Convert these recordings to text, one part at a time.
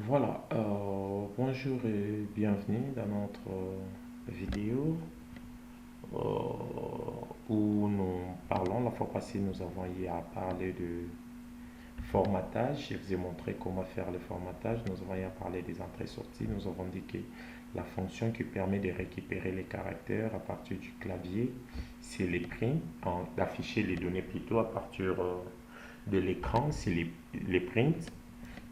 Voilà, bonjour et bienvenue dans notre vidéo euh, où nous parlons, la fois passée nous avons eu à parler de formatage. Je vous ai montré comment faire le formatage, nous avons eu à parler des entrées-sorties, nous avons dit que la fonction qui permet de récupérer les caractères à partir du clavier, c'est les prints, d'afficher les données plutôt à partir de l'écran, c'est les prints.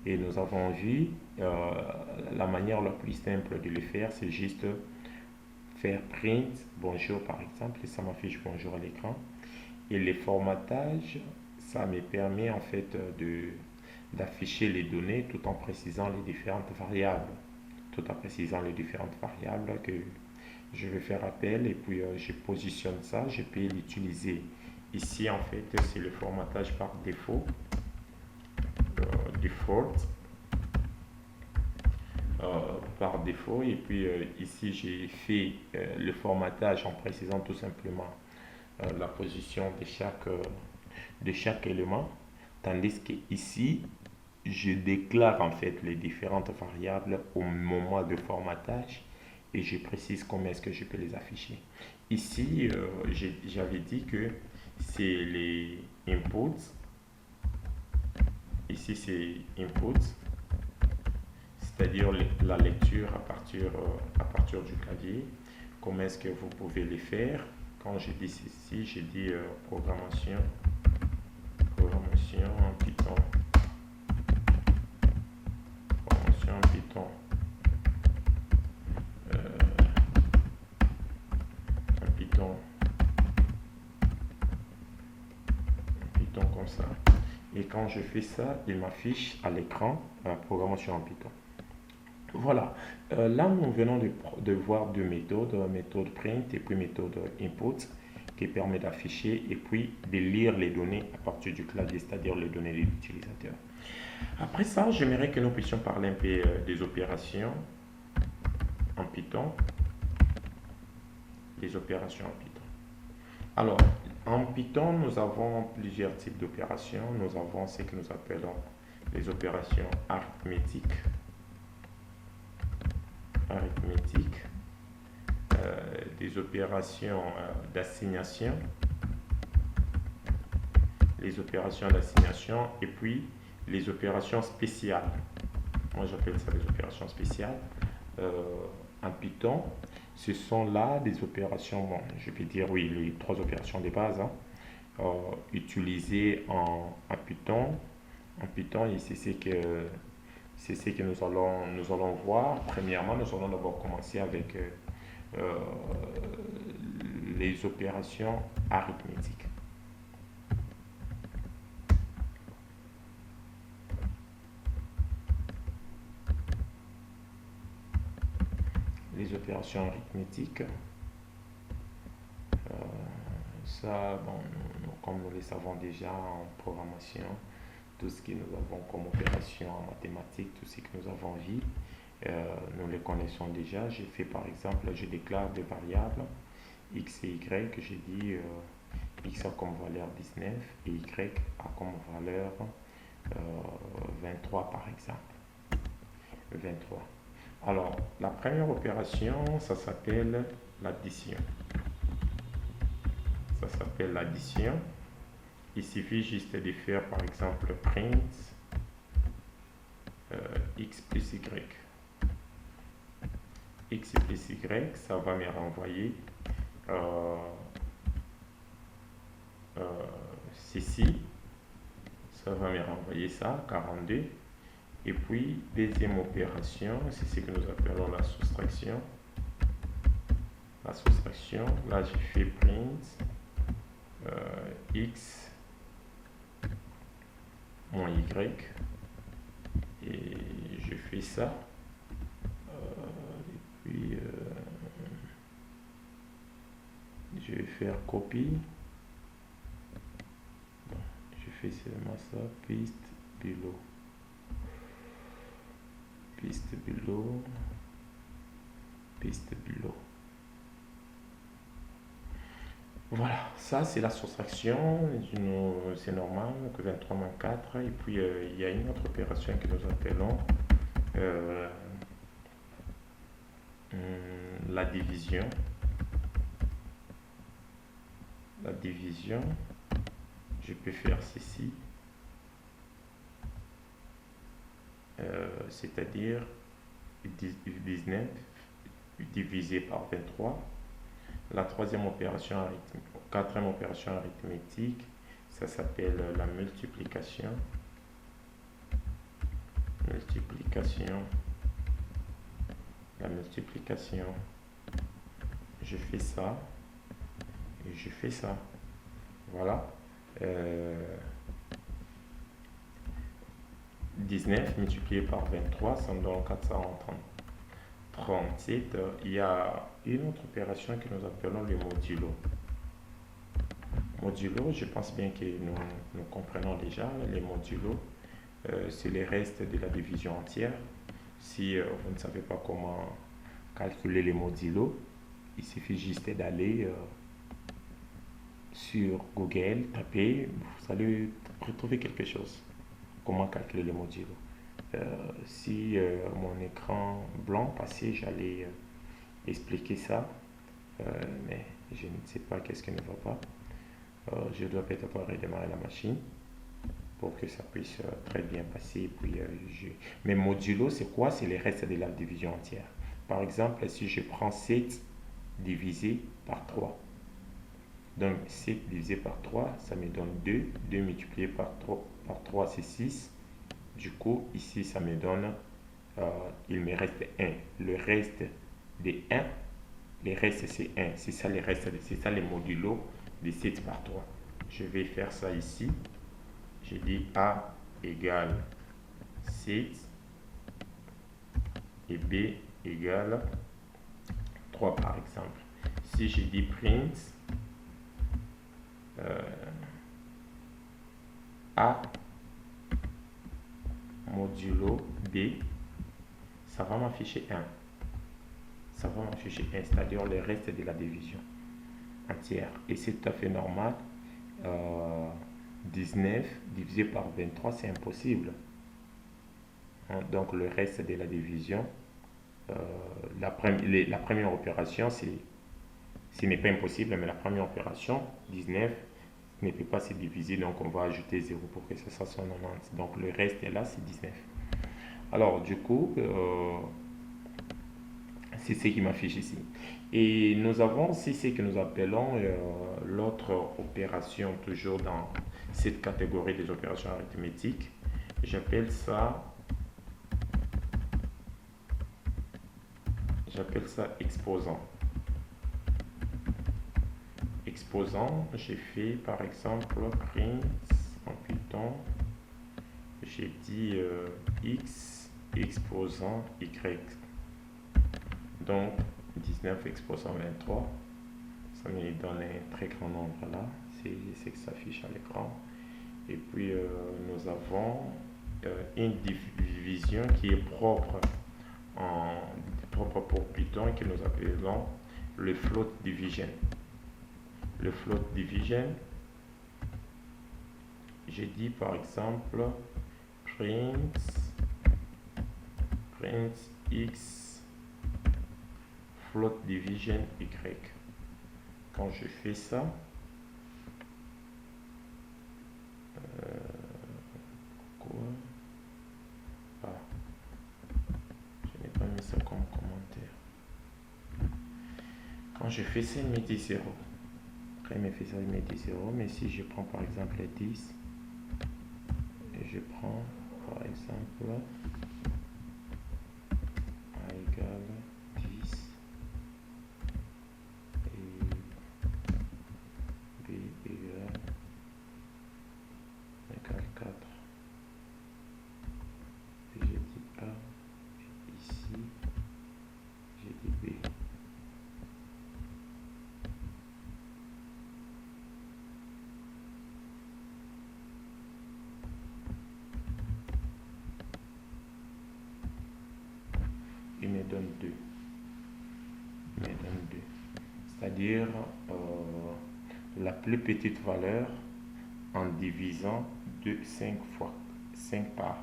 Et nous avons vu la manière la plus simple de le faire, c'est juste faire print bonjour par exemple, et ça m'affiche bonjour à l'écran. Et les formatages, ça me permet en fait d'afficher les données tout en précisant les différentes variables. Tout en précisant les différentes variables que je vais faire appel et puis je positionne ça, je peux l'utiliser. Ici en fait c'est le formatage par défaut, default. Par défaut. Et puis ici, j'ai fait le formatage en précisant tout simplement la position de chaque élément. Tandis que ici, je déclare en fait les différentes variables au moment de formatage et je précise comment est-ce que je peux les afficher. Ici, j'avais dit que c'est les inputs. Ici, c'est inputs, c'est-à-dire la lecture à partir du clavier. Comment est-ce que vous pouvez les faire? Quand je dis ceci, j'ai dit programmation en Python, programmation en Python, en Python, en Python comme ça. Et quand je fais ça, il m'affiche à l'écran la programmation en Python. Voilà, là nous venons de voir deux méthodes, méthode print et puis méthode input qui permet d'afficher et puis de lire les données à partir du clavier, c'est-à-dire les données de l'utilisateur. Après ça, j'aimerais que nous puissions parler un peu des opérations en Python, des opérations en Python. Alors, en Python, nous avons plusieurs types d'opérations. Nous avons ce que nous appelons les opérations arithmétiques, des opérations d'assignation, les opérations d'assignation et puis les opérations spéciales. Moi j'appelle ça les opérations spéciales. En Python, ce sont là des opérations, bon, je vais dire oui, les trois opérations de base utilisées en Python. En Python, ici c'est ce que nous allons voir. Premièrement, nous allons d'abord commencer avec euh, les opérations arithmétiques. Les opérations arithmétiques, ça, bon, comme nous le savons déjà en programmation, tout ce que nous avons comme opération en mathématiques, tout ce que nous avons vu, nous les connaissons déjà. J'ai fait par exemple, je déclare des variables x et y, que j'ai dit x a comme valeur 19 et y a comme valeur 23 par exemple. 23. Alors, la première opération, ça s'appelle l'addition. Ça s'appelle l'addition. Il suffit juste de faire par exemple print x plus y. X plus y, ça va me renvoyer ceci. Ça va me renvoyer ça, 42. Et puis, deuxième opération, c'est ce que nous appelons la soustraction. La soustraction, là, j'ai fait print x moins y. Et je fais ça. Et puis, je vais faire copie. Bon, je fais seulement ça, paste below. Paste below. Paste below. Voilà, ça c'est la soustraction, c'est normal, que 23 moins 4. Et puis il y a une autre opération que nous appelons euh, la division. La division, je peux faire ceci, c'est-à-dire 19 divisé par 23. La quatrième opération arithmétique, ça s'appelle la multiplication. La multiplication, je fais ça et je fais ça. Voilà. 19 multiplié par 23, ça me donne 437. Il y a une autre opération que nous appelons le modulo. Modulo, je pense bien que nous comprenons déjà. Les modulos, c'est les restes de la division entière. Si vous ne savez pas comment calculer les modulos, il suffit juste d'aller sur Google, taper, vous allez retrouver quelque chose. Comment calculer les modulos. Si mon écran blanc passait, j'allais expliquer ça, mais je ne sais pas qu'est-ce qui ne va pas. Je dois peut-être redémarrer la machine pour que ça puisse très bien passer. Puis, mais modulo, c'est quoi? C'est les restes de la division entière. Par exemple, si je prends 7 divisé par 3, donc 7 divisé par 3, ça me donne 2. 2 multiplié par 3 c'est 6. Du coup, ici, ça me donne, il me reste 1. Le reste de 1, les restes c'est 1. C'est ça les restes, c'est ça les modulos de 7 par 3. Je vais faire ça ici. Je dis A égale 7 et B égale 3 par exemple. Si je dis print A modulo B, ça va m'afficher 1. Ça va m'afficher 1, c'est-à-dire le reste de la division entière. Et c'est tout à fait normal. 19 divisé par 23, c'est impossible. Donc le reste de la division, la première opération, ce n'est pas impossible, mais la première opération, 19, ne peut pas se diviser, donc on va ajouter 0 pour que ça soit 90. Donc le reste est là, c'est 19. Alors du coup, c'est ce qui m'affiche ici. Et nous avons aussi ce que nous appelons l'autre opération, toujours dans cette catégorie des opérations arithmétiques. J'appelle ça exposant. Exposant, j'ai fait par exemple print en Python, j'ai dit x exposant y. Donc 19 exposant 23, ça me donne un très grand nombre là, c'est ce qui s'affiche à l'écran. Et puis nous avons une division qui est propre pour Python, que nous appelons le float division. Le float division, j'ai dit par exemple print x float division y. Quand je fais ça, quoi? Ah, je n'ai pas mis ça comme commentaire. Quand je fais ça, il me dit 0. Quand il me fait ça, il me dit 0. Mais si je prends par exemple 10, et je prends par exemple A égale 10 et B égale 4. Et j'ai dit A, ici, j'ai dit B. Il me donne 2. C'est-à-dire la plus petite valeur en divisant 5 par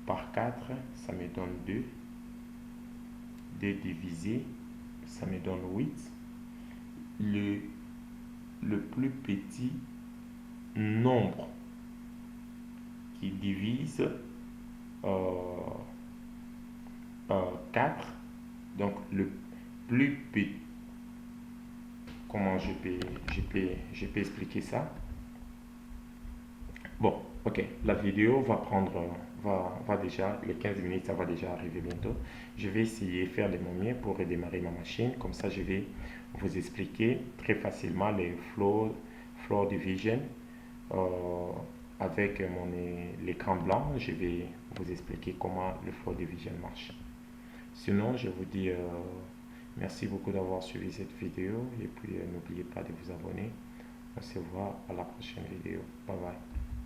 par 4, ça me donne 2. 2 divisé, ça me donne 8. Le plus petit nombre qui divise 4, donc le plus petit, comment je peux expliquer ça? Bon, ok, la vidéo va prendre, va déjà, les 15 minutes, ça va déjà arriver bientôt. Je vais essayer de faire de mon mieux pour redémarrer ma machine. Comme ça, je vais vous expliquer très facilement les floor division. Euh, avec l'écran blanc, je vais vous expliquer comment le floor division marche. Sinon, je vous dis merci beaucoup d'avoir suivi cette vidéo et puis n'oubliez pas de vous abonner. On se voit à la prochaine vidéo. Bye bye.